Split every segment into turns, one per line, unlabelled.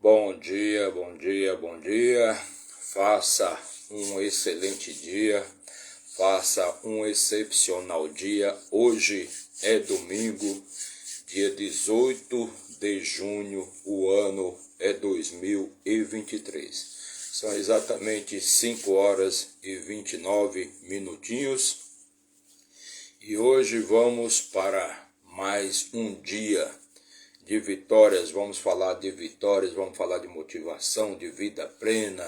Bom dia, bom dia, bom dia. Faça um excelente dia, faça um excepcional dia. Hoje é domingo, dia 18 de junho, o ano é 2023. São exatamente 5 horas e 29 minutinhos. E hoje vamos para mais um dia de vitórias. Vamos falar de vitórias, vamos falar de motivação, de vida plena,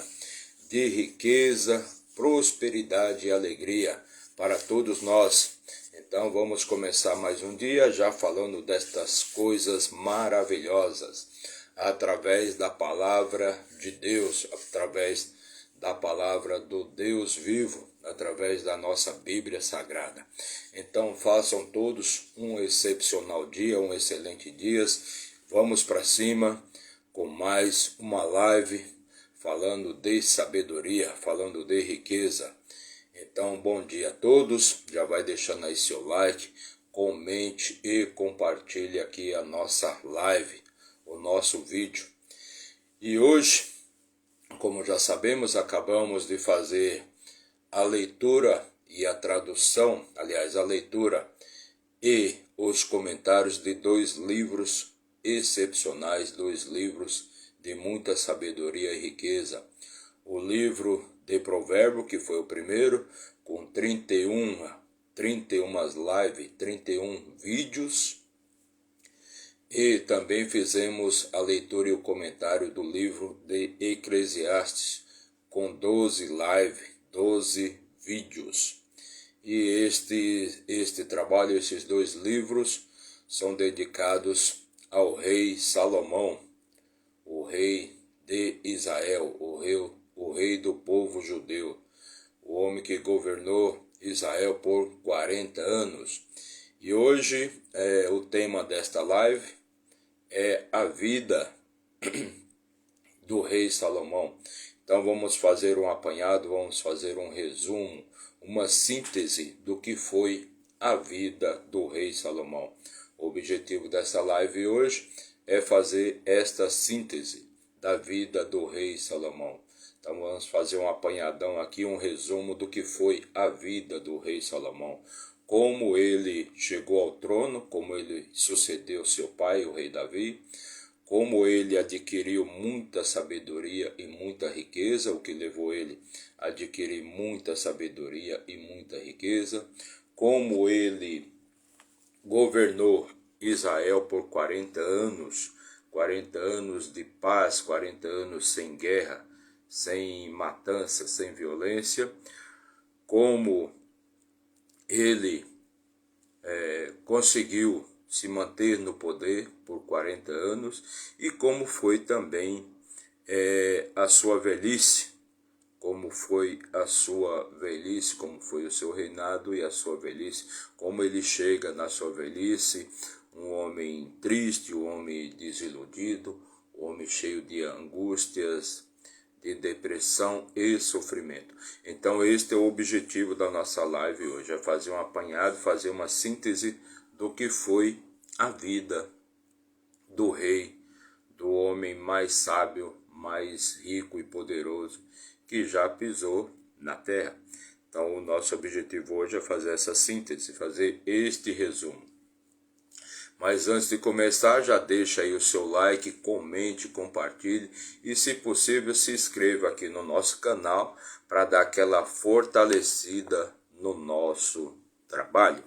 de riqueza, prosperidade e alegria para todos nós. Então vamos começar mais um dia já falando destas coisas maravilhosas, através da palavra de Deus, através da palavra do Deus vivo, através da nossa Bíblia Sagrada. Então façam todos um excepcional dia, um excelente dia. Vamos para cima com mais uma live falando de sabedoria, falando de riqueza. Então, bom dia a todos. Já vai deixando aí seu like, comente e compartilhe aqui a nossa live, o nosso vídeo. E hoje, como já sabemos, acabamos de fazer a leitura e a tradução, aliás, a leitura e os comentários de dois livros excepcionais, dois livros de muita sabedoria e riqueza. O livro de Provérbios, que foi o primeiro, com 31 lives, 31 vídeos. E também fizemos a leitura e o comentário do livro de Eclesiastes, com 12 lives, 12 vídeos. E este trabalho, esses dois livros, são dedicados ao rei Salomão, o rei de Israel, o rei do povo judeu, o homem que governou Israel por 40 anos. E hoje o tema desta live é a vida do rei Salomão. Então vamos fazer um apanhado, vamos fazer um resumo, uma síntese do que foi a vida do rei Salomão. O objetivo dessa live hoje é fazer esta síntese da vida do rei Salomão. Então vamos fazer um apanhadão aqui, um resumo do que foi a vida do rei Salomão. Como ele chegou ao trono, como ele sucedeu seu pai, o rei Davi, como ele adquiriu muita sabedoria e muita riqueza, o que levou ele a adquirir muita sabedoria e muita riqueza, como ele governou Israel por 40 anos de paz, 40 anos sem guerra, sem matança, sem violência, como ele conseguiu se manter no poder por 40 anos e como foi também a sua velhice, como foi a sua velhice, como foi o seu reinado e a sua velhice, como ele chega na sua velhice, um homem triste, um homem desiludido, um homem cheio de angústias, de depressão e sofrimento. Então este é o objetivo da nossa live hoje, é fazer um apanhado, fazer uma síntese do que foi a vida do rei, do homem mais sábio, mais rico e poderoso que já pisou na terra. Então o nosso objetivo hoje é fazer essa síntese, fazer este resumo. Mas antes de começar, já deixa aí o seu like, comente, compartilhe e, se possível, se inscreva aqui no nosso canal para dar aquela fortalecida no nosso trabalho.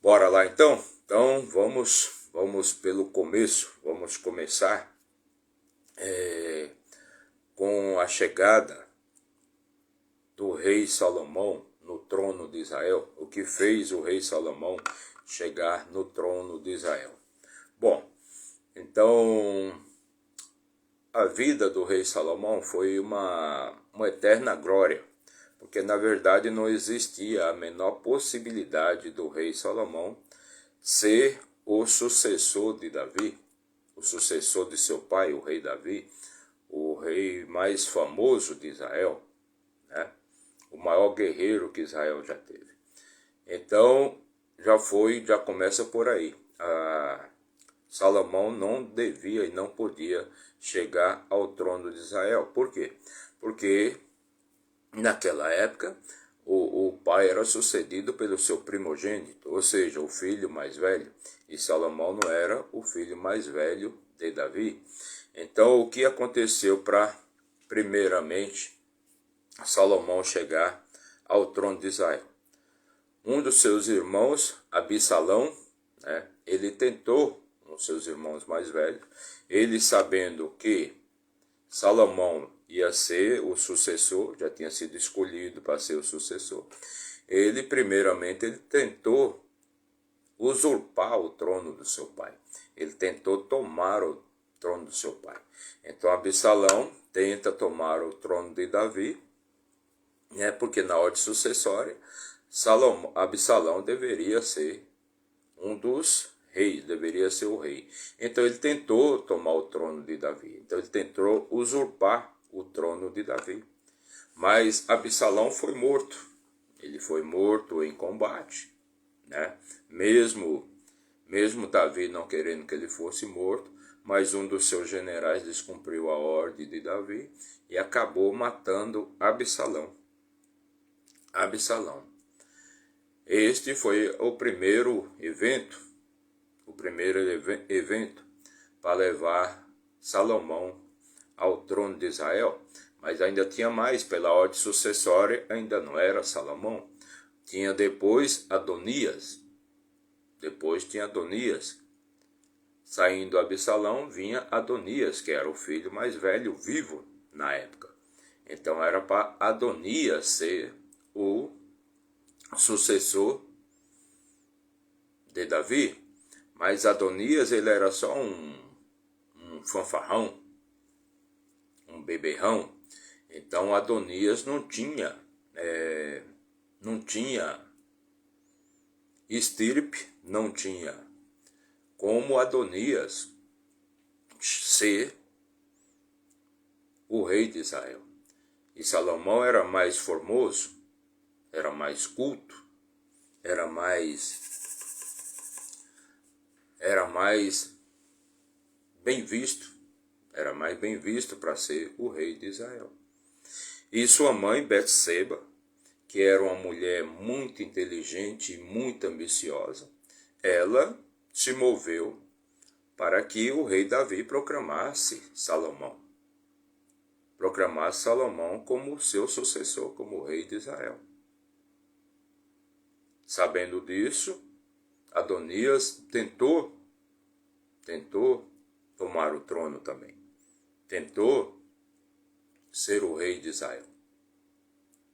Bora lá então? Então vamos pelo começo, vamos começar com a chegada do rei Salomão no trono de Israel, o que fez o rei Salomão chegar no trono de Israel. Bom, então a vida do rei Salomão foi uma eterna glória, porque na verdade não existia a menor possibilidade do rei Salomão ser o sucessor de Davi, o sucessor de seu pai, o rei Davi, o rei mais famoso de Israel, né? O maior guerreiro que Israel já teve. Então já começa por aí. Salomão não devia e não podia chegar ao trono de Israel. Por quê? Porque naquela época o pai era sucedido pelo seu primogênito, ou seja, o filho mais velho. E Salomão não era o filho mais velho de Davi. Então o que aconteceu para, primeiramente, Salomão chegar ao trono de Israel? Um dos seus irmãos, Absalão, né, ele tentou, um dos seus irmãos mais velhos, ele sabendo que Salomão ia ser o sucessor, já tinha sido escolhido para ser o sucessor, ele tentou usurpar o trono do seu pai. Ele tentou tomar o trono do seu pai. Então Absalão tenta tomar o trono de Davi, né, porque na ordem sucessória, Absalão deveria ser um dos reis, deveria ser o rei. Então ele tentou tomar o trono de Davi. Então ele tentou usurpar o trono de Davi. Mas Absalão foi morto. Ele foi morto em combate, né? Mesmo Davi não querendo que ele fosse morto, mas um dos seus generais descumpriu a ordem de Davi e acabou matando Absalão. Este foi o primeiro evento para levar Salomão ao trono de Israel. Mas ainda tinha mais, pela ordem sucessória, ainda não era Salomão. Tinha depois Adonias. Saindo Absalão, vinha Adonias, que era o filho mais velho vivo na época. Então era para Adonias ser o sucessor de Davi. Mas Adonias, ele era só um fanfarrão, um beberrão. Então Adonias não tinha estirpe, não tinha como Adonias ser o rei de Israel. E Salomão era mais formoso, era mais culto, era mais bem visto, para ser o rei de Israel. E sua mãe, Betseba, que era uma mulher muito inteligente e muito ambiciosa, ela se moveu para que o rei Davi proclamasse Salomão como seu sucessor, como rei de Israel. Sabendo disso, Adonias tentou tomar o trono também. Tentou ser o rei de Israel.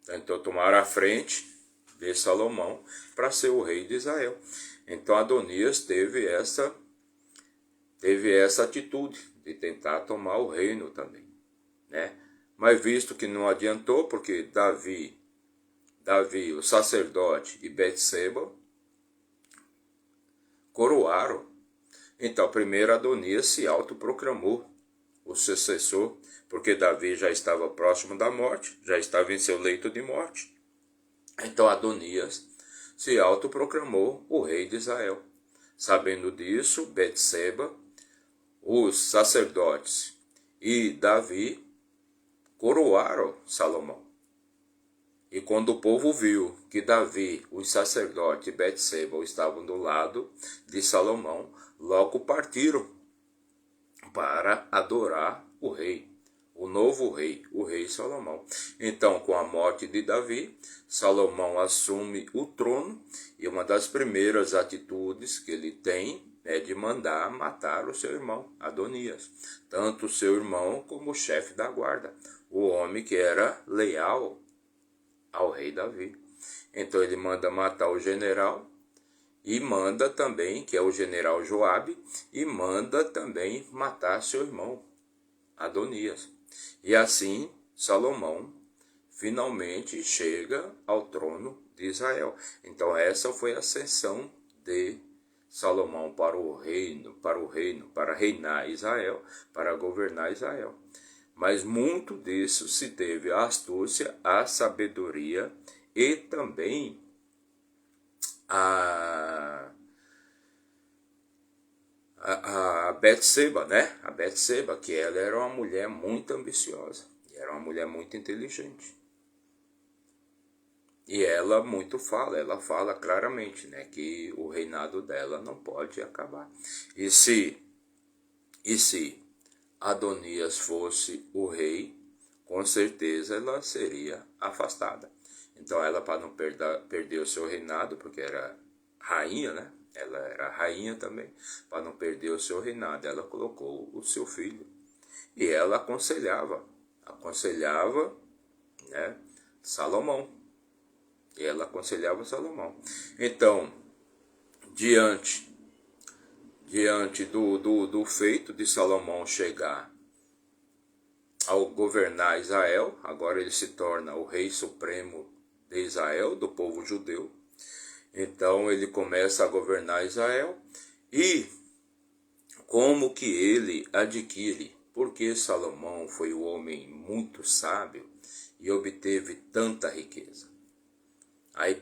Tentou tomar a frente de Salomão para ser o rei de Israel. Então Adonias teve essa atitude de tentar tomar o reino também, né? Mas visto que não adiantou, porque Davi, o sacerdote, e Betseba coroaram. Então primeiro Adonias se autoproclamou o sucessor, porque Davi já estava próximo da morte, já estava em seu leito de morte. Então Adonias se autoproclamou o rei de Israel. Sabendo disso, Betseba, os sacerdotes e Davi coroaram Salomão. E quando o povo viu que Davi, os sacerdotes e Betseba estavam do lado de Salomão, logo partiram para adorar o rei, o novo rei, o rei Salomão. Então, com a morte de Davi, Salomão assume o trono e uma das primeiras atitudes que ele tem é de mandar matar o seu irmão, Adonias. Tanto o seu irmão como o chefe da guarda, o homem que era leal ao rei Davi. Então ele manda matar o general e manda também, que é o general Joabe, e manda também matar seu irmão, Adonias. E assim Salomão finalmente chega ao trono de Israel. Então essa foi a ascensão de Salomão para reinar Israel, para governar Israel. Mas muito disso se teve a astúcia, a sabedoria e também a a Betseba, né? A Betseba, que ela era uma mulher muito ambiciosa, era uma mulher muito inteligente. E ela ela fala claramente, né, que o reinado dela não pode acabar. E se Adonias fosse o rei, com certeza ela seria afastada. Então ela, para não perder o seu reinado, porque era rainha, né? Ela era rainha também, para não perder o seu reinado, ela colocou o seu filho. E ela aconselhava, né, Salomão. E ela aconselhava Salomão. Então, diante do feito de Salomão chegar ao governar Israel, agora ele se torna o rei supremo de Israel, do povo judeu. Então ele começa a governar Israel. E como que ele adquire? Porque Salomão foi um homem muito sábio e obteve tanta riqueza. Aí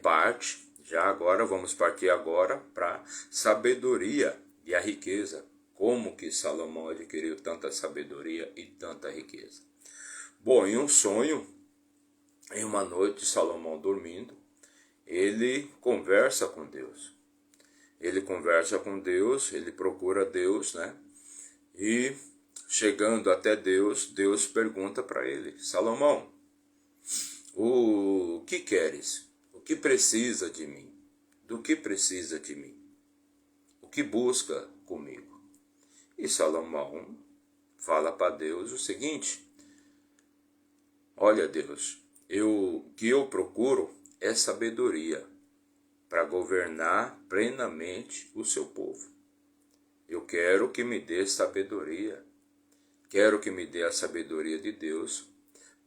vamos partir agora para sabedoria e a riqueza. Como que Salomão adquiriu tanta sabedoria e tanta riqueza? Bom, em um sonho, em uma noite, Salomão dormindo, ele conversa com Deus. Ele conversa com Deus, ele procura Deus, né? E chegando até Deus, Deus pergunta para ele: Salomão, o que queres? O que precisa de mim? Do que precisa de mim? O que busca comigo? E Salomão fala para Deus o seguinte: olha, Deus, o que eu procuro é sabedoria para governar plenamente o seu povo. Eu quero que me dê sabedoria. Quero que me dê a sabedoria de Deus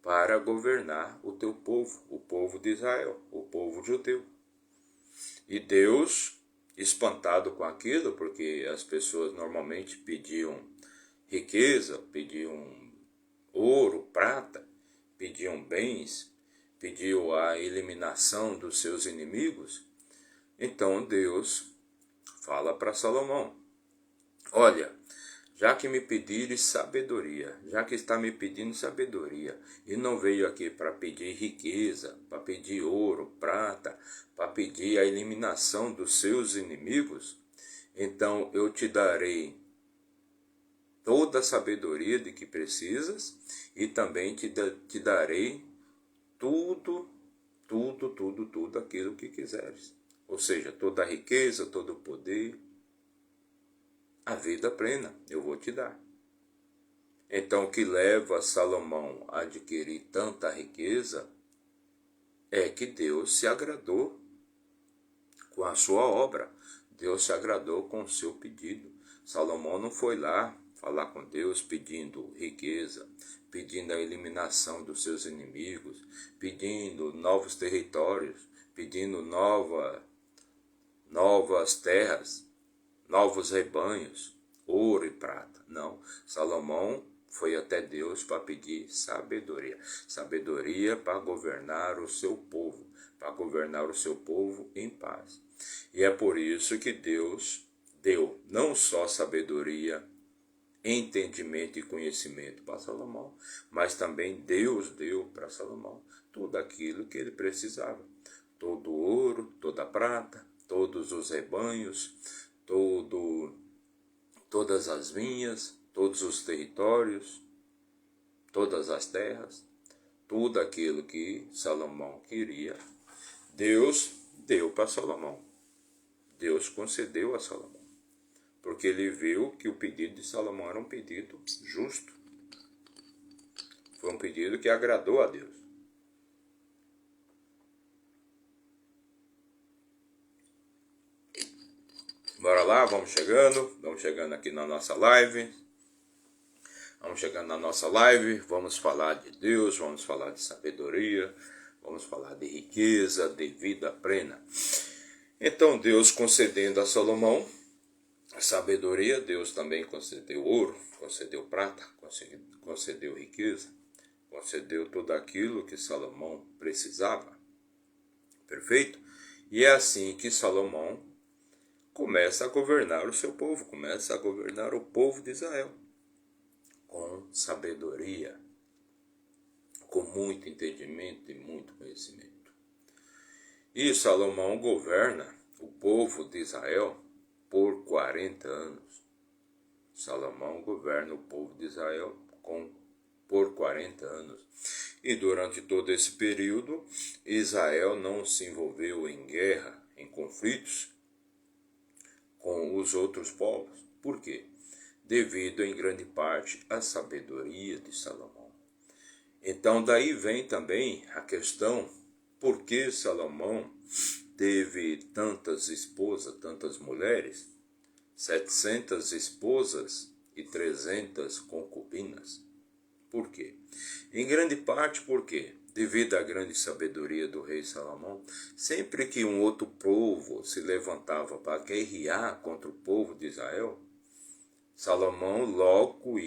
para governar o teu povo, o povo de Israel, o povo judeu. E Deus, espantado com aquilo, porque as pessoas normalmente pediam riqueza, pediam ouro, prata, pediam bens, pediam a eliminação dos seus inimigos. Então Deus fala para Salomão: olha, já que me pedires sabedoria, já que está me pedindo sabedoria, e não veio aqui para pedir riqueza, para pedir ouro, prata, para pedir a eliminação dos seus inimigos, então eu te darei toda a sabedoria de que precisas e também te darei tudo aquilo que quiseres. Ou seja, toda a riqueza, todo o poder, a vida plena eu vou te dar. Então o que leva Salomão a adquirir tanta riqueza é que Deus se agradou com a sua obra. Deus se agradou com o seu pedido. Salomão não foi lá falar com Deus pedindo riqueza, pedindo a eliminação dos seus inimigos, pedindo novos territórios, pedindo novas terras, novos rebanhos, ouro e prata. Não, Salomão foi até Deus para pedir sabedoria. Sabedoria para governar o seu povo, para governar o seu povo em paz. E é por isso que Deus deu não só sabedoria, entendimento e conhecimento para Salomão, mas também Deus deu para Salomão tudo aquilo que ele precisava. Todo o ouro, toda a prata, todos os rebanhos, todas as vinhas, todos os territórios, todas as terras, tudo aquilo que Salomão queria, Deus deu para Salomão. Deus concedeu a Salomão, porque ele viu que o pedido de Salomão era um pedido justo. Foi um pedido que agradou a Deus. Bora lá, vamos chegando aqui na nossa live. Vamos falar de Deus, vamos falar de sabedoria, vamos falar de riqueza, de vida plena. Então Deus concedendo a Salomão a sabedoria, Deus também concedeu ouro, concedeu prata, concedeu riqueza, concedeu tudo aquilo que Salomão precisava. Perfeito? E é assim que Salomão começa a governar o seu povo, começa a governar o povo de Israel com sabedoria, com muito entendimento e muito conhecimento. E Salomão governa o povo de Israel por 40 anos. Salomão governa o povo de Israel por 40 anos. E durante todo esse período, Israel não se envolveu em guerra, em conflitos com os outros povos. Por quê? Devido em grande parte à sabedoria de Salomão. Então daí vem também a questão por que Salomão teve tantas esposas, tantas mulheres, 700 esposas e 300 concubinas. Por quê? Em grande parte porque, devido à grande sabedoria do rei Salomão, sempre que um outro povo se levantava para guerrear contra o povo de Israel, Salomão logo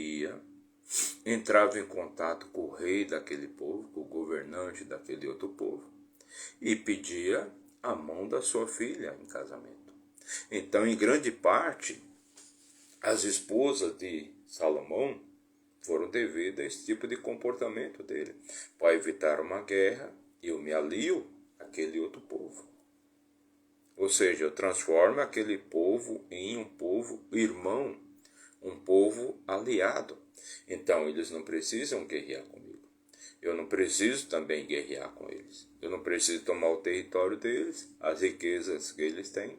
entrava em contato com o rei daquele povo, com o governante daquele outro povo, e pedia a mão da sua filha em casamento. Então, em grande parte, as esposas de Salomão foram devidas a esse tipo de comportamento dele, para evitar uma guerra, eu me alio àquele outro povo. Ou seja, eu transformo aquele povo em um povo irmão, um povo aliado. Então, eles não precisam guerrear comigo. Eu não preciso também guerrear com eles. Eu não preciso tomar o território deles, as riquezas que eles têm,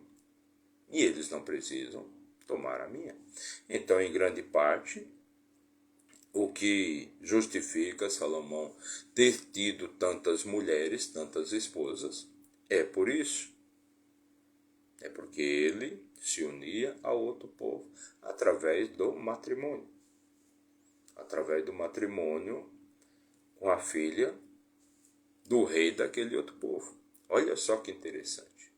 e eles não precisam tomar a minha. Então, em grande parte, o que justifica Salomão ter tido tantas mulheres, tantas esposas, é por isso. É porque ele se unia a outro povo através do matrimônio. Através do matrimônio com a filha do rei daquele outro povo. Olha só que interessante.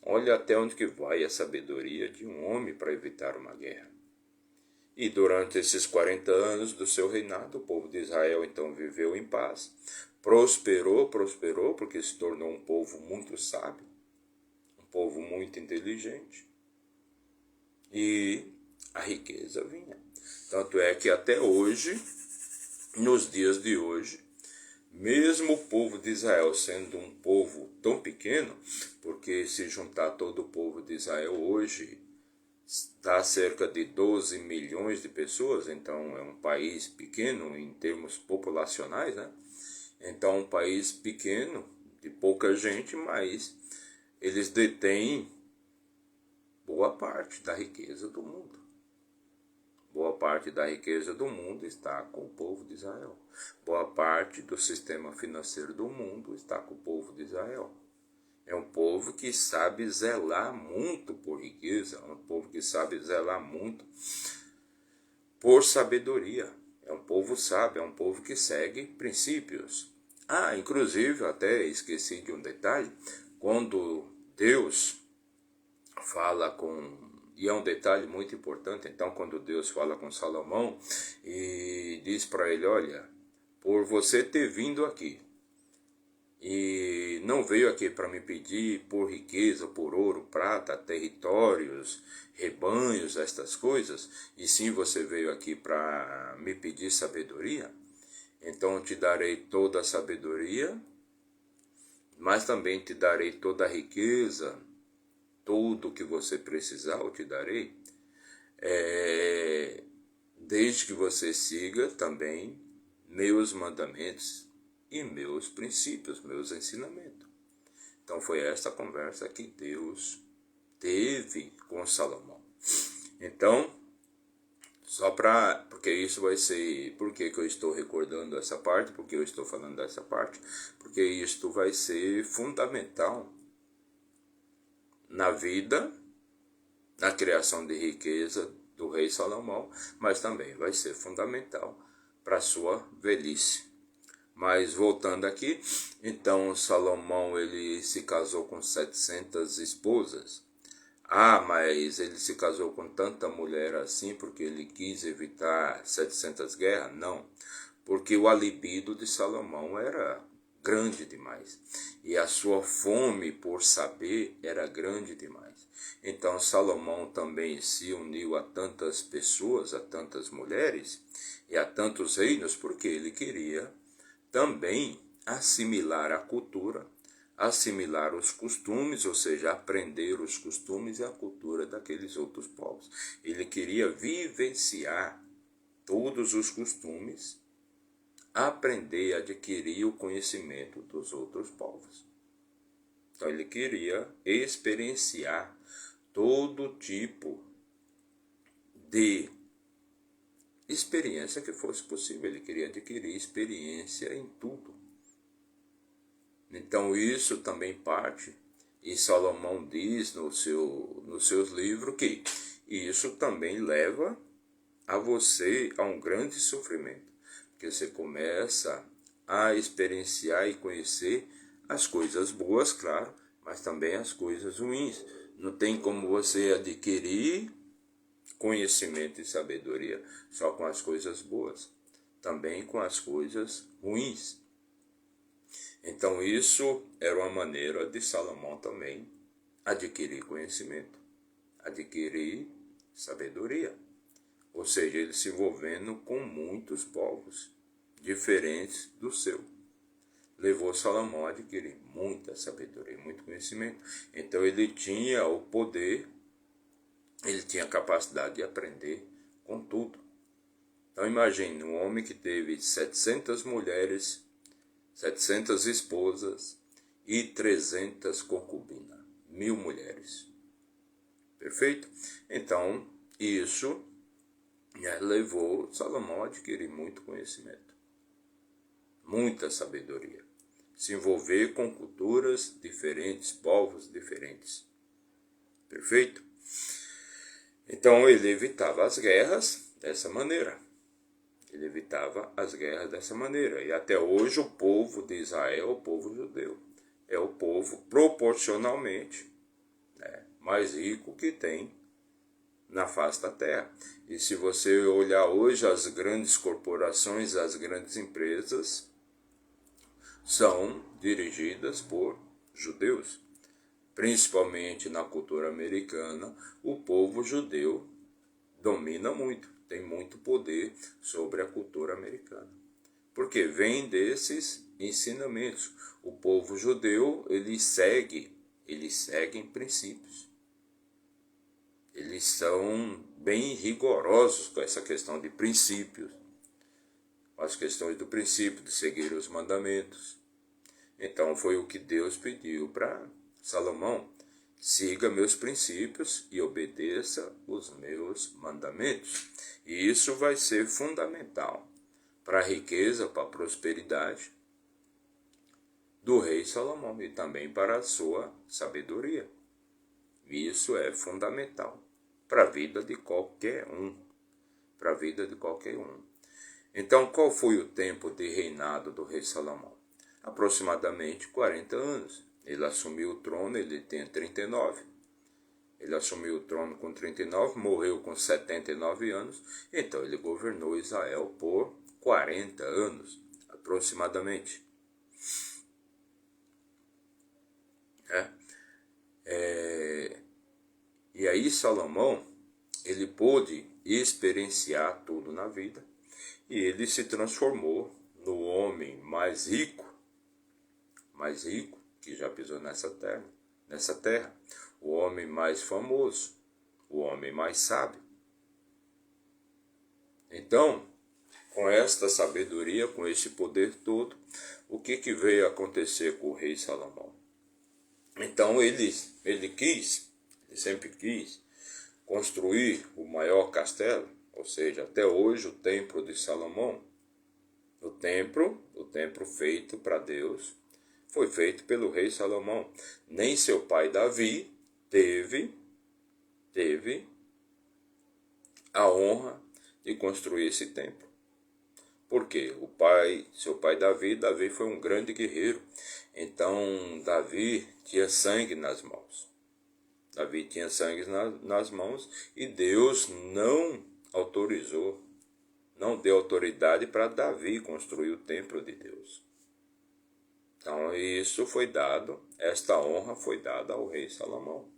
Olha até onde que vai a sabedoria de um homem para evitar uma guerra. E durante esses 40 anos do seu reinado, o povo de Israel então viveu em paz, prosperou, porque se tornou um povo muito sábio, um povo muito inteligente, e a riqueza vinha. Tanto é que até hoje, nos dias de hoje, mesmo o povo de Israel sendo um povo tão pequeno, porque se juntar todo o povo de Israel hoje, dá cerca de 12 milhões de pessoas, então é um país pequeno em termos populacionais, né? Então um país pequeno, de pouca gente, mas eles detêm boa parte da riqueza do mundo. Boa parte da riqueza do mundo está com o povo de Israel. Boa parte do sistema financeiro do mundo está com o povo de Israel. É um povo que sabe zelar muito por riqueza, é um povo que sabe zelar muito por sabedoria. É um povo sábio, é um povo que segue princípios. Inclusive, até esqueci de um detalhe, quando Deus fala e é um detalhe muito importante, então quando Deus fala com Salomão e diz para ele, olha, por você ter vindo aqui, e não veio aqui para me pedir por riqueza, por ouro, prata, territórios, rebanhos, estas coisas, e sim você veio aqui para me pedir sabedoria, então eu te darei toda a sabedoria, mas também te darei toda a riqueza, tudo o que você precisar eu te darei, desde que você siga também meus mandamentos e meus princípios, meus ensinamentos. Então foi esta conversa que Deus teve com Salomão. Então, porque isso vai ser, por que eu estou recordando essa parte, porque eu estou falando dessa parte, porque isto vai ser fundamental na vida, na criação de riqueza do rei Salomão, mas também vai ser fundamental para a sua velhice. Mas voltando aqui, então Salomão ele se casou com 700 esposas. Mas ele se casou com tanta mulher assim porque ele quis evitar 700 guerras? Não, porque o libido de Salomão era grande demais. E a sua fome por saber era grande demais. Então Salomão também se uniu a tantas pessoas, a tantas mulheres e a tantos reinos, porque ele queria também assimilar a cultura, assimilar os costumes, ou seja, aprender os costumes e a cultura daqueles outros povos. Ele queria vivenciar todos os costumes, aprender, adquirir o conhecimento dos outros povos. Então ele queria experienciar todo tipo de experiência que fosse possível. Ele queria adquirir experiência em tudo. Então isso também parte, e Salomão diz nos seus livros que isso também leva a você a um grande sofrimento, porque você começa a experienciar e conhecer as coisas boas, claro, mas também as coisas ruins. Não tem como você adquirir conhecimento e sabedoria só com as coisas boas, também com as coisas ruins. Então isso era uma maneira de Salomão também adquirir conhecimento, adquirir sabedoria. Ou seja, ele se envolvendo com muitos povos diferentes do seu. Levou Salomão a adquirir muita sabedoria, muito conhecimento. Então ele tinha o poder, ele tinha a capacidade de aprender com tudo. Então imagine um homem que teve 700 mulheres, 700 esposas e 300 concubinas, 1000 mulheres. Perfeito? Então isso levou Salomão a adquirir muito conhecimento, muita sabedoria, se envolver com culturas diferentes, povos diferentes. Perfeito? Então ele evitava as guerras dessa maneira. Ele evitava as guerras dessa maneira. E até hoje o povo de Israel, o povo judeu, é o povo proporcionalmente mais rico que tem na face da terra. E se você olhar hoje, as grandes corporações, as grandes empresas são dirigidas por judeus. Principalmente na cultura americana, o povo judeu domina muito, tem muito poder sobre a cultura americana. Porque vem desses ensinamentos. O povo judeu, ele segue princípios. Eles são bem rigorosos com essa questão de princípios, com as questões do princípio de seguir os mandamentos. Então foi o que Deus pediu para Salomão: siga meus princípios e obedeça os meus mandamentos. E isso vai ser fundamental para a riqueza, para a prosperidade do rei Salomão e também para a sua sabedoria. Isso é fundamental para a vida de qualquer um. Para a vida de qualquer um. Então, qual foi o tempo de reinado do rei Salomão? Aproximadamente 40 anos. Ele assumiu o trono, ele tinha 39. Ele assumiu o trono com 39, morreu com 79 anos. Então, ele governou Israel por 40 anos, aproximadamente. E aí Salomão, ele pôde experienciar tudo na vida e ele se transformou no homem mais rico que já pisou nessa terra, o homem mais famoso, o homem mais sábio. Então, com esta sabedoria, com esse poder todo, o que veio acontecer com o rei Salomão? Então ele sempre quis construir o maior castelo, ou seja, até hoje o templo de Salomão, o templo feito para Deus, foi feito pelo rei Salomão. Nem seu pai Davi teve a honra de construir esse templo. Por quê? Seu pai Davi foi um grande guerreiro. Então Davi tinha sangue nas mãos. Davi tinha sangue nas mãos e Deus não autorizou, não deu autoridade para Davi construir o templo de Deus. Então isso foi dado, esta honra foi dada ao rei Salomão.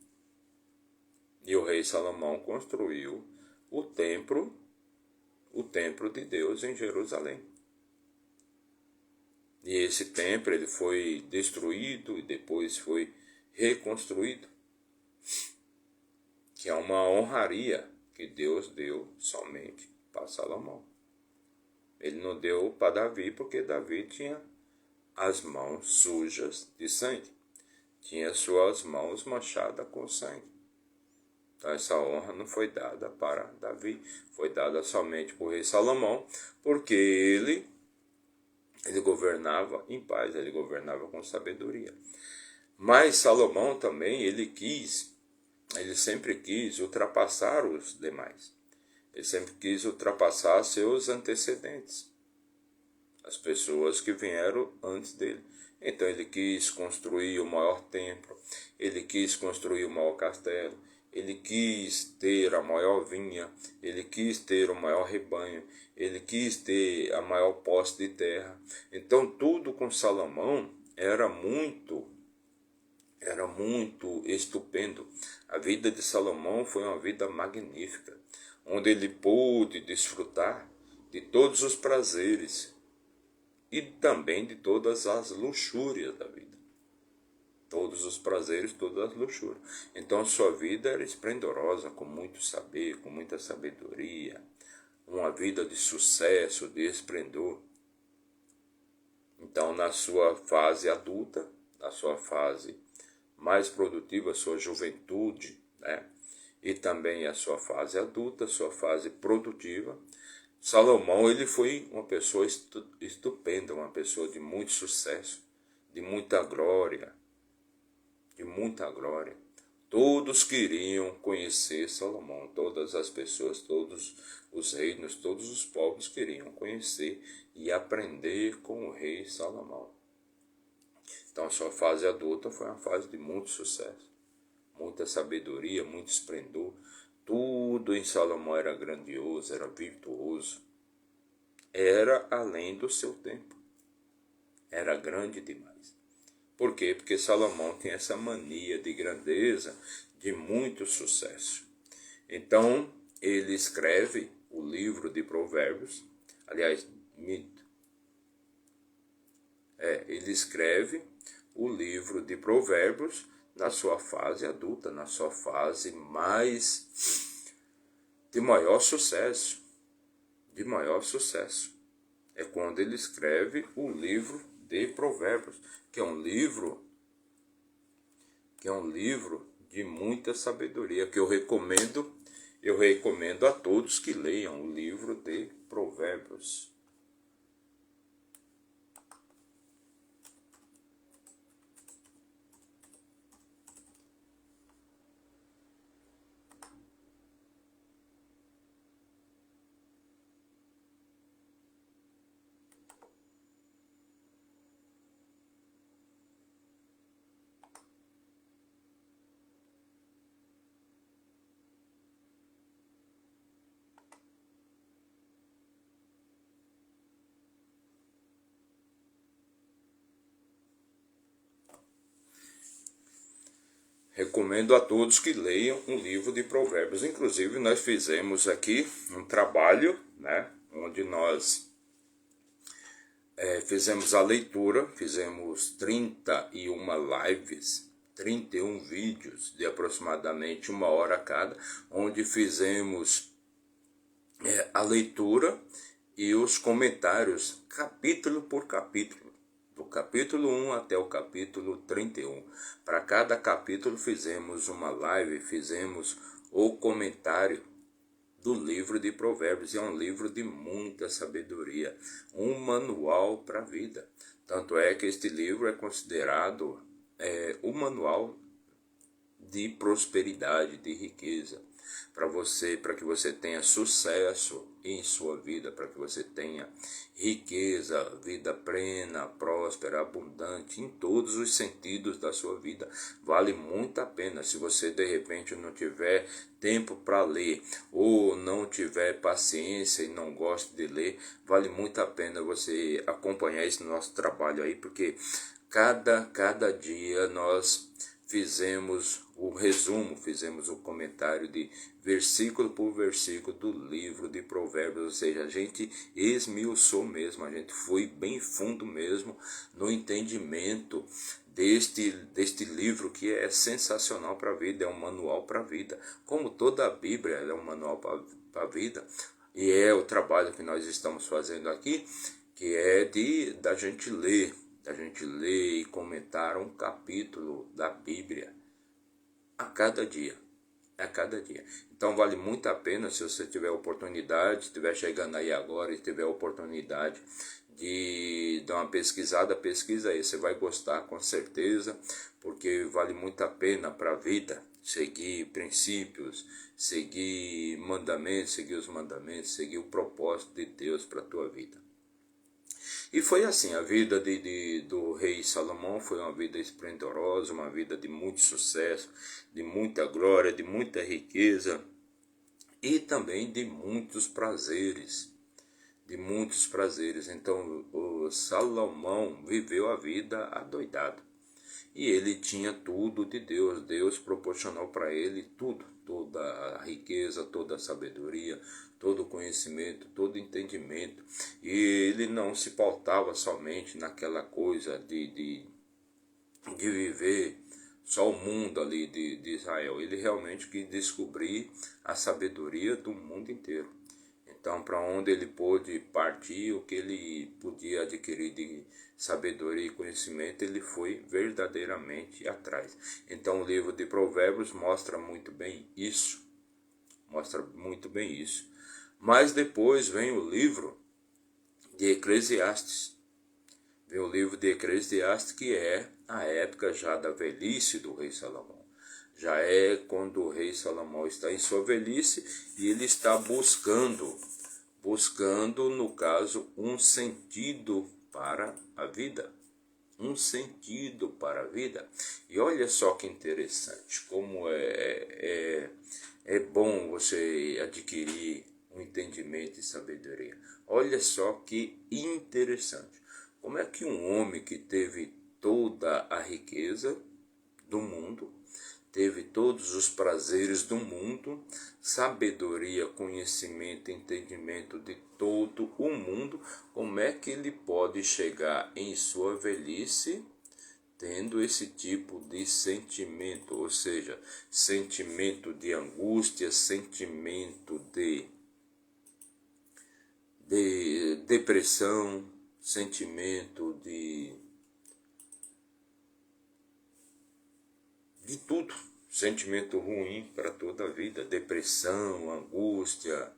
E o rei Salomão construiu o templo de Deus em Jerusalém. E esse templo ele foi destruído e depois foi reconstruído, que é uma honraria que Deus deu somente para Salomão. Ele não deu para Davi porque Davi tinha as mãos sujas de sangue, tinha suas mãos manchadas com sangue. Então essa honra não foi dada para Davi, foi dada somente para o rei Salomão, porque ele governava em paz, ele governava com sabedoria. Mas Salomão também, ele sempre quis ultrapassar os demais. Ele sempre quis ultrapassar seus antecedentes, as pessoas que vieram antes dele. Então ele quis construir o maior templo, ele quis construir o maior castelo, ele quis ter a maior vinha, ele quis ter o maior rebanho, ele quis ter a maior posse de terra. Então tudo com Salomão era muito estupendo. A vida de Salomão foi uma vida magnífica, onde ele pôde desfrutar de todos os prazeres e também de todas as luxúrias da vida. Todos os prazeres, todas as luxúrias. Então sua vida era esplendorosa, com muito saber, com muita sabedoria, uma vida de sucesso, de esplendor. Então na sua fase adulta, na sua fase mais produtiva, a sua juventude, né? E também a sua fase adulta, a sua fase produtiva, Salomão ele foi uma pessoa estupenda, uma pessoa de muito sucesso, de muita glória, Todos queriam conhecer Salomão, todas as pessoas, todos os reinos, todos os povos queriam conhecer e aprender com o rei Salomão. Então a sua fase adulta foi uma fase de muito sucesso, muita sabedoria, muito esplendor. Tudo em Salomão era grandioso, era virtuoso, era além do seu tempo, era grande demais. Por quê? Porque Salomão tem essa mania de grandeza, de muito sucesso. Então, ele escreve o livro de Provérbios, aliás, ele escreve o livro de Provérbios na sua fase adulta, na sua fase de maior sucesso, É quando ele escreve o livro de Provérbios, que é um livro de muita sabedoria, que eu recomendo a todos que leiam o livro de Provérbios. Recomendo a todos que leiam um livro de Provérbios. Inclusive, nós fizemos aqui um trabalho, né, onde nós fizemos a leitura, fizemos 31 lives, 31 vídeos de aproximadamente 1 hora cada, onde fizemos a leitura e os comentários, capítulo por capítulo. Do capítulo 1 até o capítulo 31. Para cada capítulo fizemos uma live, fizemos o comentário do livro de Provérbios. É um livro de muita sabedoria, um manual para a vida. Tanto é que este livro é considerado o manual de prosperidade, de riqueza, para que você tenha sucesso em sua vida, para que você tenha riqueza, vida plena, próspera, abundante, em todos os sentidos da sua vida. Vale muito a pena. Se você de repente não tiver tempo para ler, ou não tiver paciência e não gosta de ler, vale muito a pena você acompanhar esse nosso trabalho aí, porque Cada dia nós fizemos o resumo, fizemos o comentário de versículo por versículo do livro de Provérbios, ou seja, a gente esmiuçou mesmo, a gente foi bem fundo mesmo no entendimento deste livro, que é sensacional para a vida, é um manual para a vida, como toda a Bíblia é um manual para a vida, e é o trabalho que nós estamos fazendo aqui, que é da gente ler e comentar um capítulo da Bíblia a cada dia. Então vale muito a pena, se você tiver oportunidade, estiver chegando aí agora e tiver oportunidade de dar uma pesquisada, pesquisa aí, você vai gostar com certeza, porque vale muito a pena para a vida seguir princípios, seguir mandamentos, seguir o propósito de Deus para a tua vida. E foi assim, a vida do rei Salomão foi uma vida esplendorosa, uma vida de muito sucesso, de muita glória, de muita riqueza e também de muitos prazeres. Então o Salomão viveu a vida adoidado. E ele tinha tudo de Deus. Deus proporcionou para ele tudo, toda a riqueza, toda a sabedoria, todo o conhecimento, todo o entendimento. E ele não se pautava somente naquela coisa de viver só o mundo ali de Israel. Ele realmente quis descobrir a sabedoria do mundo inteiro. Então, para onde ele pôde partir, o que ele podia adquirir de sabedoria e conhecimento, ele foi verdadeiramente atrás. Então, o livro de Provérbios mostra muito bem isso. Mas depois vem o livro de Eclesiastes. Que é a época já da velhice do rei Salomão. Já é quando o rei Salomão está em sua velhice e ele está buscando, no caso, um sentido para a vida. E olha só que interessante, como é bom você adquirir um entendimento e sabedoria. Olha só que interessante. Como é que um homem que teve toda a riqueza do mundo, teve todos os prazeres do mundo, sabedoria, conhecimento, entendimento de todo o mundo, como é que ele pode chegar em sua velhice tendo esse tipo de sentimento, ou seja, sentimento de angústia, sentimento de depressão, sentimento de tudo, sentimento ruim para toda a vida, depressão, angústia,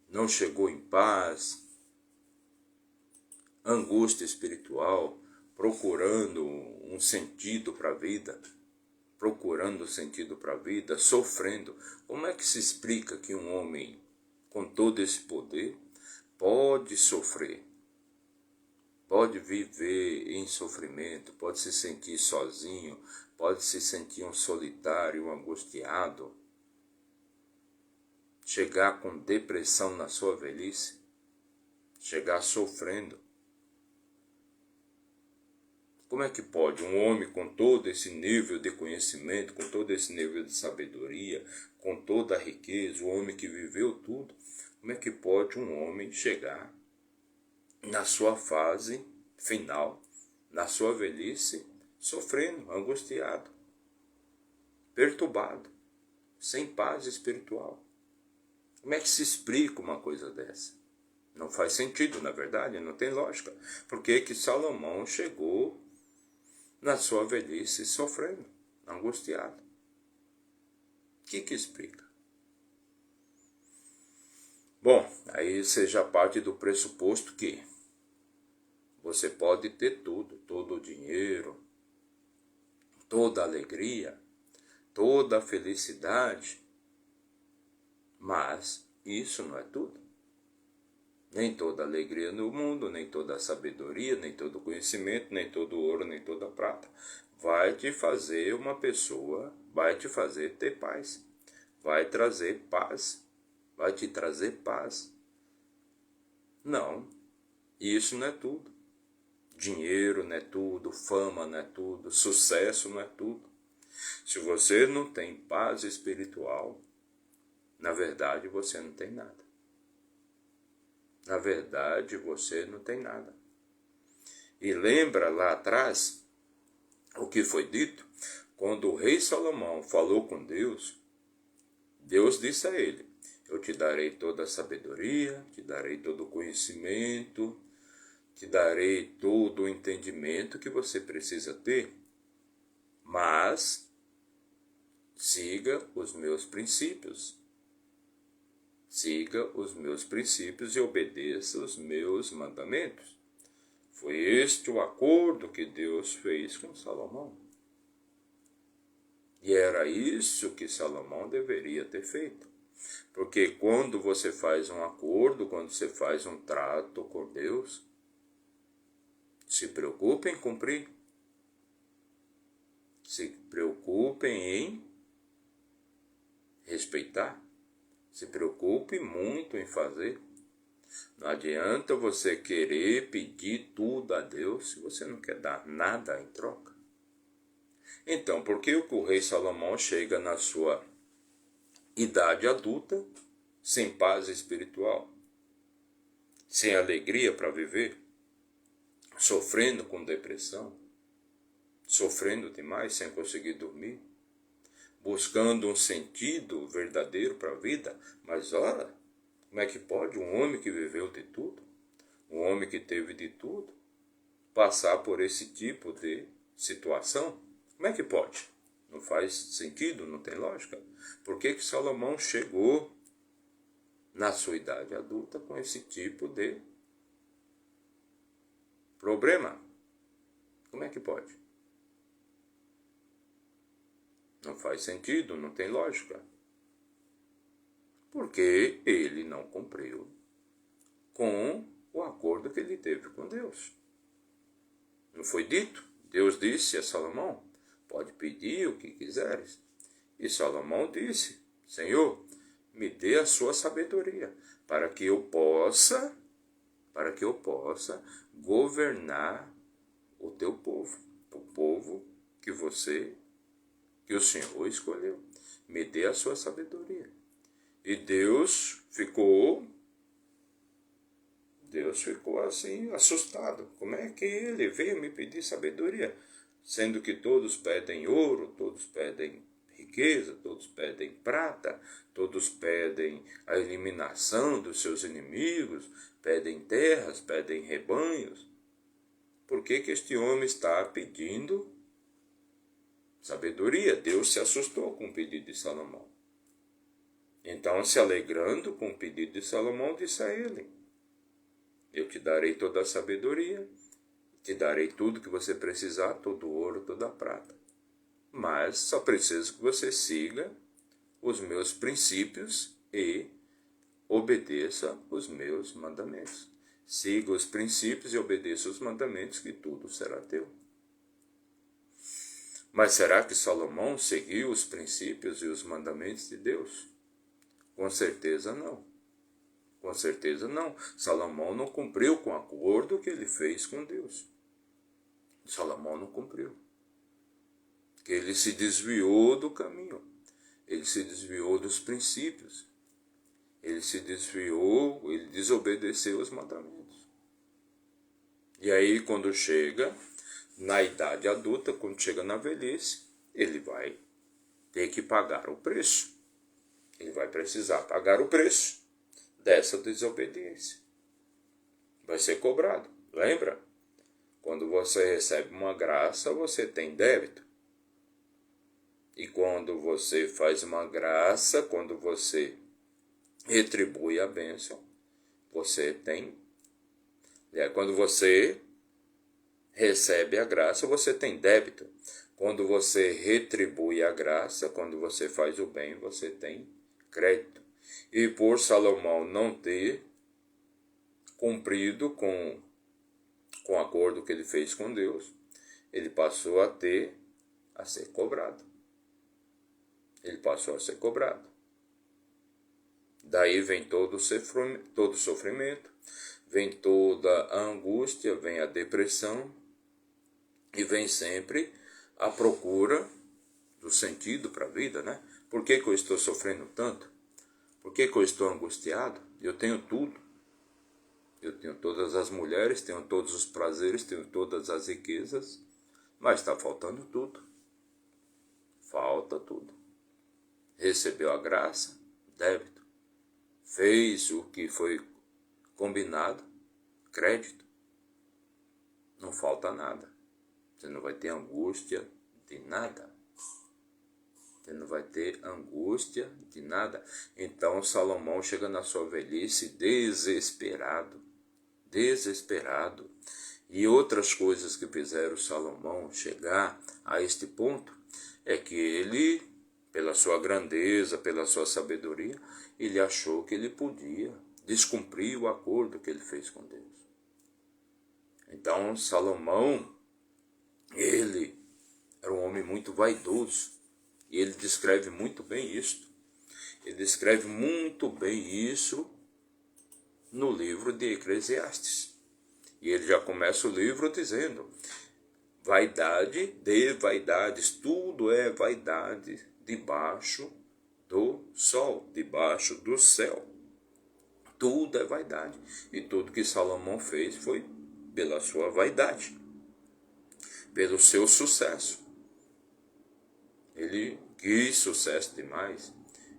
não chegou em paz, angústia espiritual, procurando um sentido para a vida, sofrendo. Como é que se explica que um homem com todo esse poder pode sofrer? Pode viver em sofrimento, pode se sentir sozinho, pode se sentir um solitário, um angustiado, chegar com depressão na sua velhice, chegar sofrendo. Como é que pode um homem com todo esse nível de conhecimento, com todo esse nível de sabedoria, com toda a riqueza, o homem que viveu tudo, como é que pode um homem chegar na sua fase final, na sua velhice, sofrendo, angustiado, perturbado, sem paz espiritual? Como é que se explica uma coisa dessa? Não faz sentido, na verdade, não tem lógica. Por que Salomão chegou na sua velhice sofrendo, angustiado? O que explica? Bom, aí você já parte do pressuposto que você pode ter tudo, todo o dinheiro, toda a alegria, toda a felicidade, mas isso não é tudo. Nem toda a alegria no mundo, nem toda a sabedoria, nem todo o conhecimento, nem todo o ouro, nem toda a prata vai te fazer uma pessoa, vai te fazer ter paz, vai trazer paz, vai te trazer paz. Não, isso não é tudo. Dinheiro não é tudo, fama não é tudo, sucesso não é tudo. Se você não tem paz espiritual, na verdade você não tem nada. Na verdade você não tem nada. E lembra lá atrás o que foi dito? Quando o rei Salomão falou com Deus, Deus disse a ele: eu te darei toda a sabedoria, te darei todo o conhecimento, te darei todo o entendimento que você precisa ter, mas siga os meus princípios. Siga os meus princípios e obedeça os meus mandamentos. Foi este o acordo que Deus fez com Salomão. E era isso que Salomão deveria ter feito. Porque quando você faz um acordo, quando você faz um trato com Deus, se preocupe em cumprir. Se preocupem em respeitar. Se preocupe muito em fazer. Não adianta você querer pedir tudo a Deus se você não quer dar nada em troca. Então, por que o rei Salomão chega na sua idade adulta sem paz espiritual, sem alegria para viver, sofrendo com depressão, sofrendo demais sem conseguir dormir, buscando um sentido verdadeiro para a vida? Mas ora, como é que pode um homem que viveu de tudo, um homem que teve de tudo, passar por esse tipo de situação? Como é que pode? Não faz sentido, não tem lógica. Por que Salomão chegou na sua idade adulta com esse tipo de problema? Como é que pode? Não faz sentido, não tem lógica. Porque ele não cumpriu com o acordo que ele teve com Deus. Não foi dito? Deus disse a Salomão: pode pedir o que quiseres. E Salomão disse: Senhor, me dê a sua sabedoria, para que eu possa governar o teu povo, o povo que o Senhor escolheu. Me dê a sua sabedoria. E Deus ficou assim, assustado. Como é que ele veio me pedir sabedoria? Sendo que todos pedem ouro, todos pedem riqueza, todos pedem prata, todos pedem a eliminação dos seus inimigos, pedem terras, pedem rebanhos. Por que este homem está pedindo sabedoria? Deus se assustou com o pedido de Salomão. Então, se alegrando com o pedido de Salomão, disse a ele: eu te darei toda a sabedoria, te darei tudo que você precisar, todo o ouro, toda a prata. Mas só preciso que você siga os meus princípios e obedeça os meus mandamentos. Siga os princípios e obedeça os mandamentos, que tudo será teu. Mas será que Salomão seguiu os princípios e os mandamentos de Deus? Com certeza não. Com certeza não. Salomão não cumpriu com o acordo que ele fez com Deus. Salomão não cumpriu. Que ele se desviou do caminho. Ele se desviou dos princípios. Ele se desviou, ele desobedeceu os mandamentos. E aí, quando chega na idade adulta, quando chega na velhice, ele vai ter que pagar o preço. Ele vai precisar pagar o preço dessa desobediência. Vai ser cobrado. Lembra? Quando você recebe uma graça, você tem débito. E quando você faz uma graça, quando você retribui a bênção, você tem. Quando você recebe a graça, você tem débito. Quando você retribui a graça, quando você faz o bem, você tem crédito. E por Salomão não ter cumprido com o acordo que ele fez com Deus, ele passou a ser cobrado. Ele passou a ser cobrado. Daí vem todo o sofrimento, vem toda a angústia, vem a depressão e vem sempre a procura do sentido para a vida, né? Por que eu estou sofrendo tanto? Por que eu estou angustiado? Eu tenho tudo. Eu tenho todas as mulheres, tenho todos os prazeres, tenho todas as riquezas, mas está faltando tudo. Falta tudo. Recebeu a graça, débito. Fez o que foi combinado, crédito. Não falta nada. Você não vai ter angústia de nada. Você não vai ter angústia de nada. Então Salomão chega na sua velhice desesperado. Desesperado. E outras coisas que fizeram Salomão chegar a este ponto é que ele, pela sua grandeza, pela sua sabedoria, ele achou que ele podia descumprir o acordo que ele fez com Deus. Então Salomão, ele era um homem muito vaidoso. E ele descreve muito bem isto. Ele descreve muito bem isso no livro de Eclesiastes. E ele já começa o livro dizendo: vaidade de vaidades, tudo é vaidade debaixo do sol, debaixo do céu. Tudo é vaidade. E tudo que Salomão fez foi pela sua vaidade, pelo seu sucesso. Ele quis sucesso demais.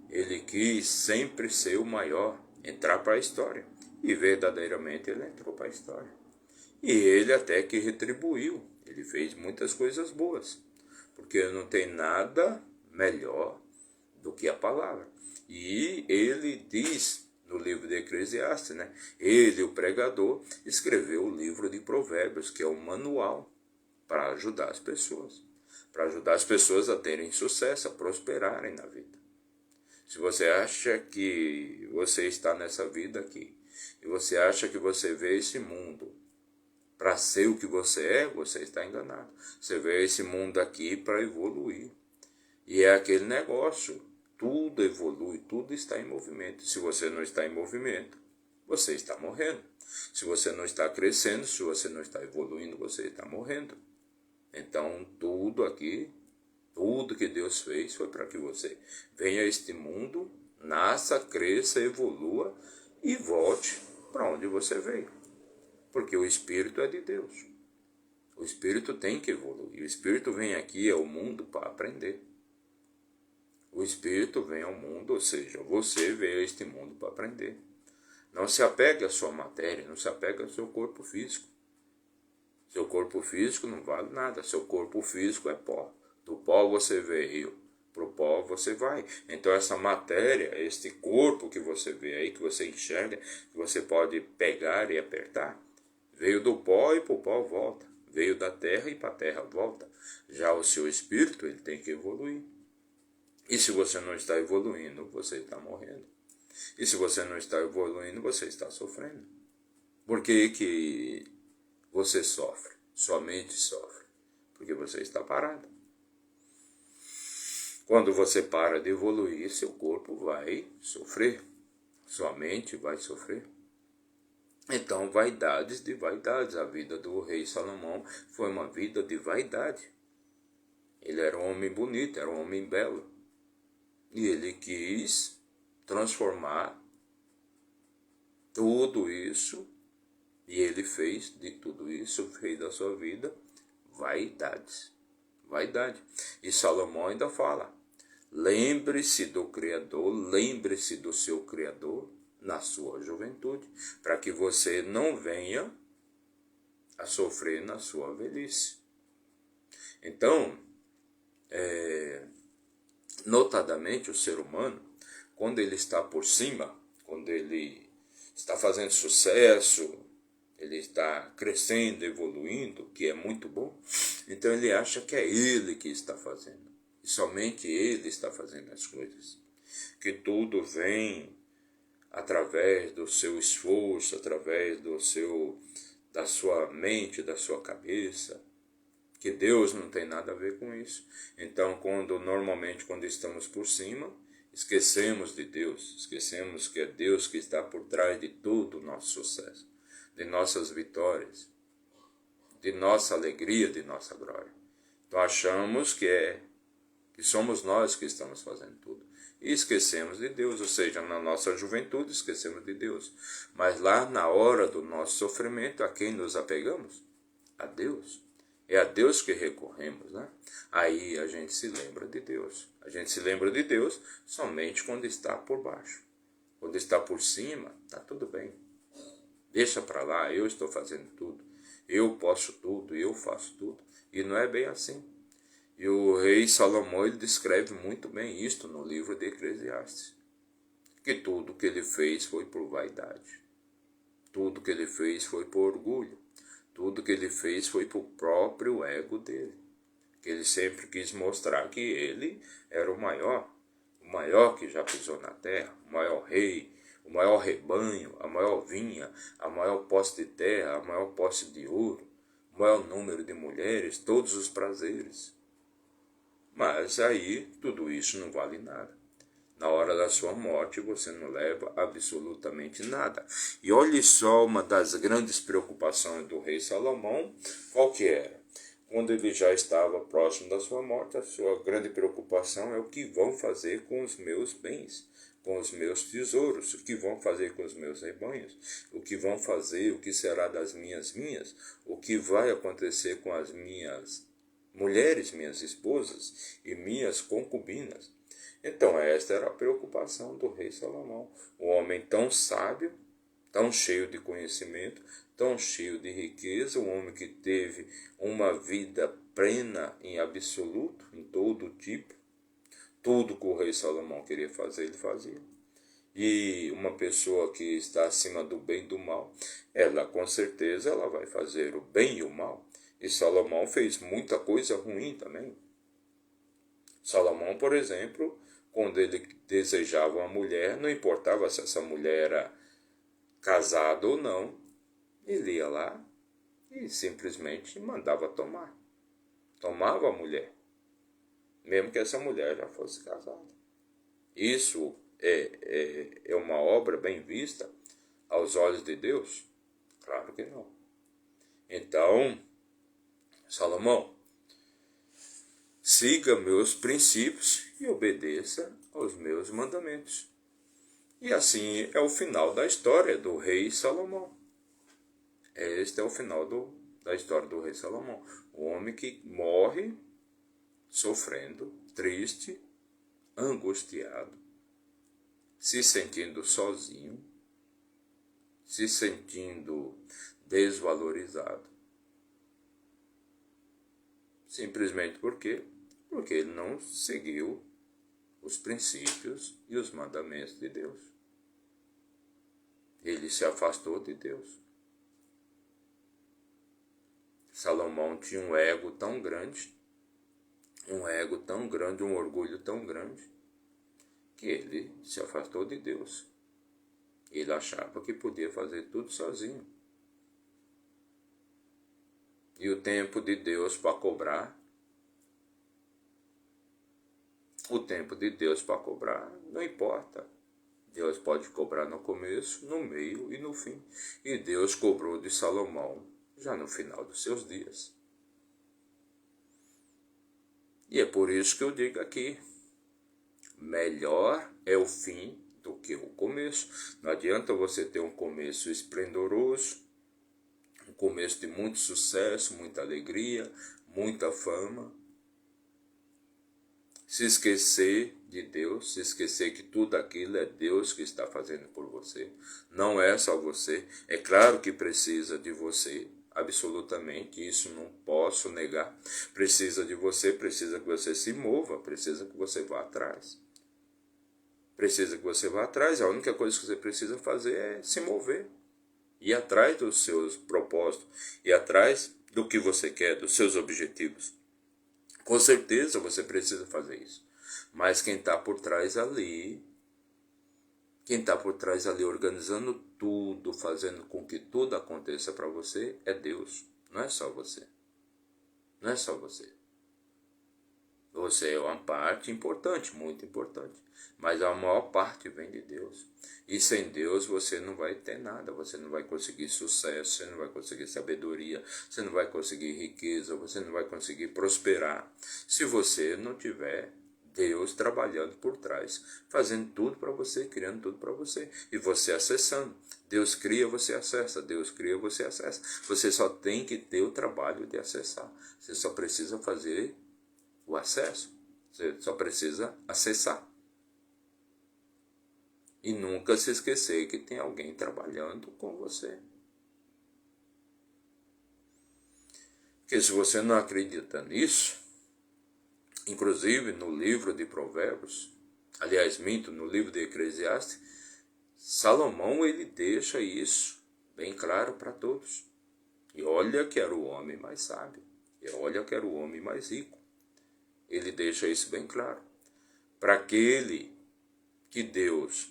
Ele quis sempre ser o maior, entrar para a história. E verdadeiramente ele entrou para a história. E ele até que retribuiu. Ele fez muitas coisas boas. Porque não tem nada melhor do que a palavra. E ele diz no livro de Eclesiastes, né? Ele, o pregador, escreveu o livro de Provérbios, que é um manual para ajudar as pessoas. Para ajudar as pessoas a terem sucesso, a prosperarem na vida. Se você acha que você está nessa vida aqui, e você acha que você vê esse mundo para ser o que você é, você está enganado. Você vê esse mundo aqui para evoluir. E é aquele negócio, tudo evolui, tudo está em movimento. Se você não está em movimento, você está morrendo. Se você não está crescendo, se você não está evoluindo, você está morrendo. Então, tudo aqui, tudo que Deus fez foi para que você venha a este mundo, nasça, cresça, evolua e volte para onde você veio. Porque o Espírito é de Deus. O Espírito tem que evoluir. O Espírito vem aqui ao mundo para aprender. O Espírito vem ao mundo, ou seja, você veio a este mundo para aprender. Não se apegue à sua matéria, não se apegue ao seu corpo físico. Seu corpo físico não vale nada. Seu corpo físico é pó. Do pó você veio, para o pó você vai. Então essa matéria, este corpo que você vê aí, que você enxerga, que você pode pegar e apertar, veio do pó e para o pó volta. Veio da terra e para a terra volta. Já o seu espírito, ele tem que evoluir. E se você não está evoluindo, você está morrendo. E se você não está evoluindo, você está sofrendo. Por que você sofre? Sua mente sofre. Porque você está parado. Quando você para de evoluir, seu corpo vai sofrer. Sua mente vai sofrer. Então, vaidades de vaidades. A vida do rei Salomão foi uma vida de vaidade. Ele era um homem bonito, era um homem belo. E ele quis transformar tudo isso. E ele fez de tudo isso, fez da sua vida vaidades. Vaidade. E Salomão ainda fala: lembre-se do Criador, lembre-se do seu Criador na sua juventude, para que você não venha a sofrer na sua velhice. Então, notadamente o ser humano, quando ele está por cima, quando ele está fazendo sucesso, ele está crescendo, evoluindo, que é muito bom, então ele acha que é ele que está fazendo. E somente ele está fazendo as coisas. Que tudo vem através do seu esforço, através da sua mente, da sua cabeça. Que Deus não tem nada a ver com isso. Então, normalmente quando estamos por cima, esquecemos de Deus. Esquecemos que é Deus que está por trás de todo o nosso sucesso. de nossas vitórias, de nossa alegria, de nossa glória. Então achamos que somos nós que estamos fazendo tudo. E esquecemos de Deus, ou seja, na nossa juventude esquecemos de Deus. Mas lá na hora do nosso sofrimento, a quem nos apegamos? A Deus. É a Deus que recorremos, né? Aí a gente se lembra de Deus. A gente se lembra de Deus somente quando está por baixo. Quando está por cima, está tudo bem. Deixa para lá, eu estou fazendo tudo. Eu posso tudo, eu faço tudo. E não é bem assim. E o rei Salomão ele descreve muito bem isto no livro de Eclesiastes. Que tudo que ele fez foi por vaidade. Tudo que ele fez foi por orgulho. Tudo que ele fez foi por próprio ego dele. Que ele sempre quis mostrar que ele era o maior que já pisou na terra, o maior rei, o maior rebanho, a maior vinha, a maior posse de terra, a maior posse de ouro, o maior número de mulheres, todos os prazeres. Mas aí tudo isso não vale nada. Na hora da sua morte você não leva absolutamente nada. E olhe só uma das grandes preocupações do rei Salomão, qual que era? Quando ele já estava próximo da sua morte, a sua grande preocupação é o que vão fazer com os meus bens, com os meus tesouros, o que vão fazer com os meus rebanhos, o que vão fazer, o que será das minhas vinhas, o que vai acontecer com as minhas mulheres, minhas esposas e minhas concubinas. Então esta era a preocupação do rei Salomão, um homem tão sábio, tão cheio de conhecimento, tão cheio de riqueza, um homem que teve uma vida plena em absoluto, em todo tipo. Tudo que o rei Salomão queria fazer, ele fazia. E uma pessoa que está acima do bem e do mal, ela com certeza ela vai fazer o bem e o mal. E Salomão fez muita coisa ruim também. Salomão, por exemplo, quando ele desejava uma mulher, não importava se essa mulher era casada ou não, ele ia lá e simplesmente mandava tomar. Tomava a mulher, mesmo que essa mulher já fosse casada. Isso é uma obra bem vista aos olhos de Deus? Claro que não. Então, Salomão, siga meus princípios e obedeça aos meus mandamentos. E assim é o final da história do rei Salomão. Este é o final da história do rei Salomão. O homem que morre sofrendo, triste, angustiado, se sentindo sozinho, se sentindo desvalorizado. Simplesmente por quê? Porque ele não seguiu os princípios e os mandamentos de Deus. Ele se afastou de Deus. Salomão tinha um ego tão grande, um orgulho tão grande, que ele se afastou de Deus. Ele achava que podia fazer tudo sozinho. E o tempo de Deus para cobrar, não importa. Deus pode cobrar no começo, no meio e no fim. E Deus cobrou de Salomão já no final dos seus dias. E é por isso que eu digo aqui, melhor é o fim do que o começo. Não adianta você ter um começo esplendoroso, um começo de muito sucesso, muita alegria, muita fama, se esquecer de Deus, se esquecer que tudo aquilo é Deus que está fazendo por você. Não é só você. É claro que precisa de você, absolutamente, isso não posso negar. Precisa de você, precisa que você se mova, precisa que você vá atrás. Precisa que você vá atrás, a única coisa que você precisa fazer é se mover. Ir atrás dos seus propósitos, ir atrás do que você quer, dos seus objetivos. Com certeza você precisa fazer isso. Mas quem está por trás ali, organizando tudo, fazendo com que tudo aconteça para você, é Deus. Não é só você. Não é só você. Você é uma parte importante, muito importante. Mas a maior parte vem de Deus. E sem Deus você não vai ter nada. Você não vai conseguir sucesso, você não vai conseguir sabedoria, você não vai conseguir riqueza, você não vai conseguir prosperar. Se você não tiver Deus trabalhando por trás, fazendo tudo para você, criando tudo para você. E você acessando. Deus cria, você acessa. Deus cria, você acessa. Você só tem que ter o trabalho de acessar. Você só precisa fazer o acesso. Você só precisa acessar. E nunca se esquecer que tem alguém trabalhando com você. Porque se você não acredita nisso, inclusive no livro de Provérbios, aliás, minto, no livro de Eclesiastes, Salomão ele deixa isso bem claro para todos. E olha que era o homem mais sábio. E olha que era o homem mais rico. Ele deixa isso bem claro. Para aquele que Deus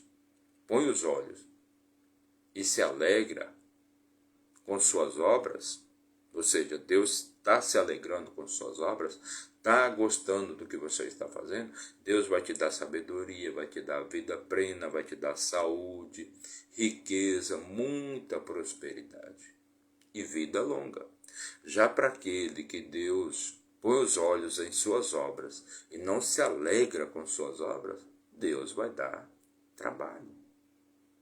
põe os olhos e se alegra com suas obras, ou seja, Deus está se alegrando com suas obras, está gostando do que você está fazendo, Deus vai te dar sabedoria, vai te dar vida plena, vai te dar saúde, riqueza, muita prosperidade e vida longa. Já para aquele que Deus põe os olhos em suas obras e não se alegra com suas obras, Deus vai dar trabalho.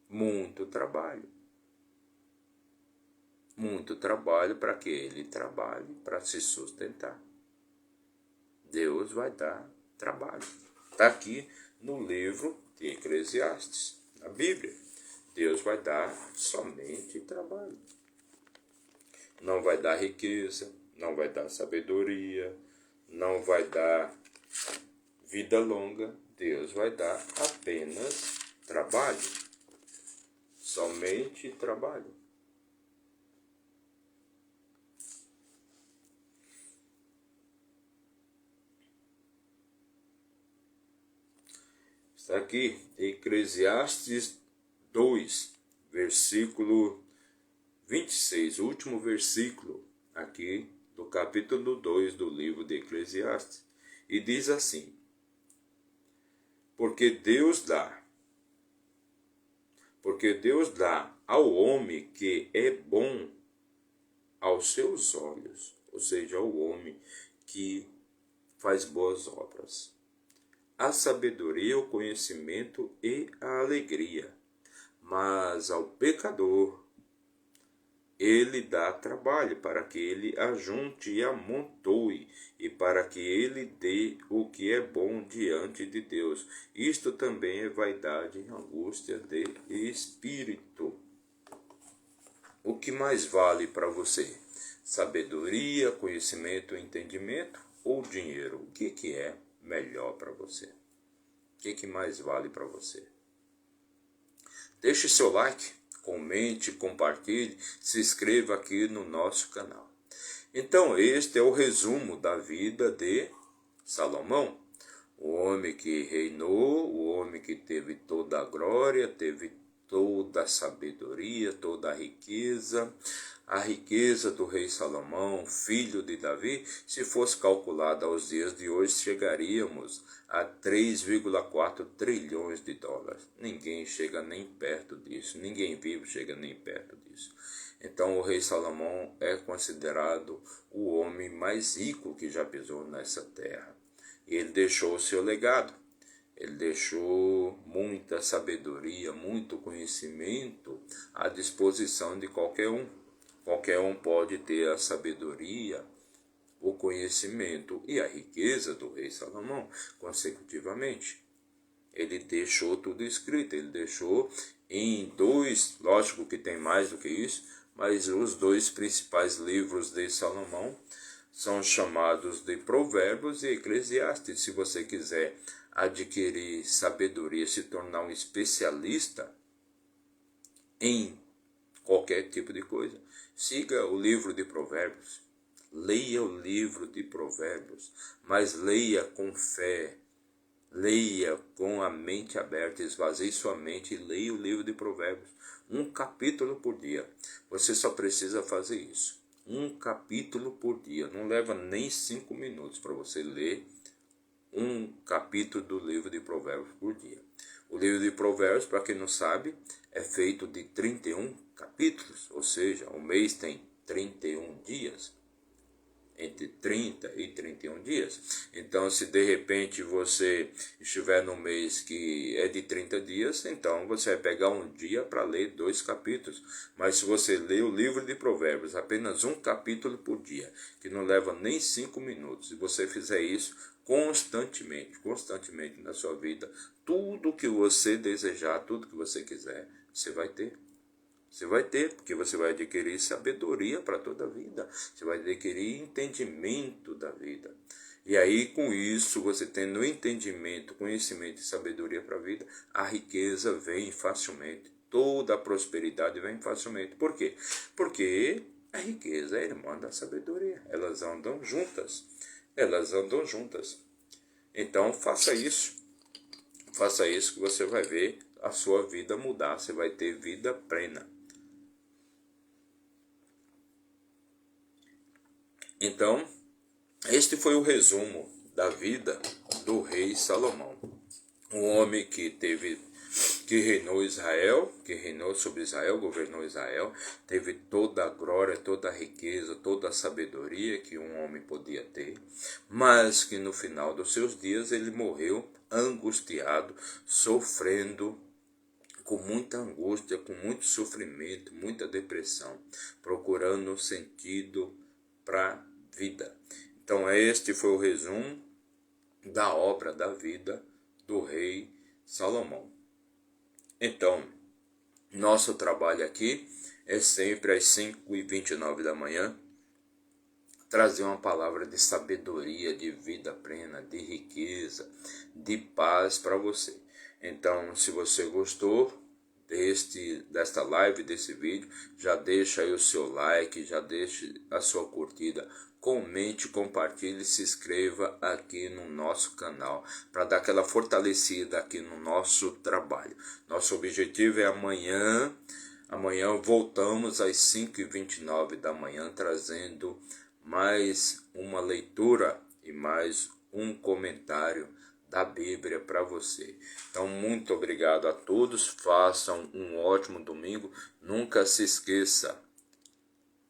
Muito trabalho. Muito trabalho para que ele trabalhe para se sustentar. Deus vai dar trabalho. Está aqui no livro de Eclesiastes, na Bíblia. Deus vai dar somente trabalho. Não vai dar riqueza, não vai dar sabedoria, não vai dar vida longa. Deus vai dar apenas trabalho. Somente trabalho. Está aqui, Eclesiastes 2, versículo 26, o último versículo aqui do capítulo 2 do livro de Eclesiastes. E diz assim: Porque Deus dá ao homem que é bom aos seus olhos, ou seja, ao homem que faz boas obras, a sabedoria, o conhecimento e a alegria. Mas ao pecador ele dá trabalho para que ele ajunte e amontoe, e para que ele dê o que é bom diante de Deus. Isto também é vaidade e angústia de espírito. O que mais vale para você? Sabedoria, conhecimento, entendimento ou dinheiro? O que é melhor para você? O que mais vale para você? Deixe seu like, comente, compartilhe, se inscreva aqui no nosso canal. Então, este é o resumo da vida de Salomão, o homem que reinou, o homem que teve toda a glória, teve toda a sabedoria, toda a riqueza do rei Salomão, filho de Davi. Se fosse calculada aos dias de hoje, chegaríamos a 3,4 trilhões de dólares. Ninguém chega nem perto disso, ninguém vivo chega nem perto disso. Então o rei Salomão é considerado o homem mais rico que já pisou nessa terra. E ele deixou o seu legado. Ele deixou muita sabedoria, muito conhecimento à disposição de qualquer um. Qualquer um pode ter a sabedoria, o conhecimento e a riqueza do rei Salomão consecutivamente. Ele deixou tudo escrito, ele deixou em dois, lógico que tem mais do que isso, mas os dois principais livros de Salomão são chamados de Provérbios e Eclesiastes. Se você quiser adquirir sabedoria, se tornar um especialista em qualquer tipo de coisa, siga o livro de Provérbios, leia o livro de Provérbios, mas leia com fé, leia com a mente aberta, esvazie sua mente e leia o livro de Provérbios, um capítulo por dia. Você só precisa fazer isso, um capítulo por dia, não leva nem 5 minutos para você ler um capítulo do livro de Provérbios por dia. O livro de Provérbios, para quem não sabe, é feito de 31 capítulos, ou seja, o mês tem 31 dias. Entre 30 e 31 dias. Então, se de repente você estiver no mês que é de 30 dias, então você vai pegar um dia para ler 2 capítulos. Mas se você ler o livro de Provérbios, apenas um capítulo por dia, que não leva nem 5 minutos, e você fizer isso constantemente na sua vida, tudo que você desejar, tudo que você quiser, você vai ter. Você vai ter, porque você vai adquirir sabedoria para toda a vida. Você vai adquirir entendimento da vida. E aí, com isso, você tendo entendimento, conhecimento e sabedoria para a vida, a riqueza vem facilmente. Toda a prosperidade vem facilmente. Por quê? Porque a riqueza é irmã da sabedoria. Elas andam juntas. Elas andam juntas. Então, faça isso. Faça isso que você vai ver a sua vida mudar. Você vai ter vida plena. Então, este foi o resumo da vida do rei Salomão. Um homem que reinou Israel, que reinou sobre Israel, governou Israel, teve toda a glória, toda a riqueza, toda a sabedoria que um homem podia ter, mas que no final dos seus dias ele morreu angustiado, sofrendo com muita angústia, com muito sofrimento, muita depressão, procurando sentido para a vida. Então este foi o resumo da obra da vida do rei Salomão. Então, nosso trabalho aqui é sempre às 5h29 da manhã, trazer uma palavra de sabedoria, de vida plena, de riqueza, de paz para você. Então, se você gostou desta live, desse vídeo, já deixa aí o seu like, já deixa a sua curtida, comente, compartilhe, se inscreva aqui no nosso canal, para dar aquela fortalecida aqui no nosso trabalho. Nosso objetivo é amanhã voltamos às 5h29 da manhã, trazendo mais uma leitura e mais um comentário da Bíblia para você. Então, muito obrigado a todos, façam um ótimo domingo, nunca se esqueça,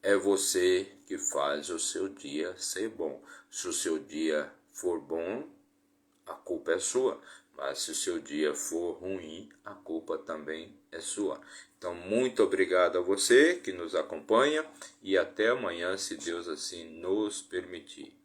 é você que faz o seu dia ser bom. Se o seu dia for bom, a culpa é sua, mas se o seu dia for ruim, a culpa também é sua. Então, muito obrigado a você que nos acompanha e até amanhã, se Deus assim nos permitir.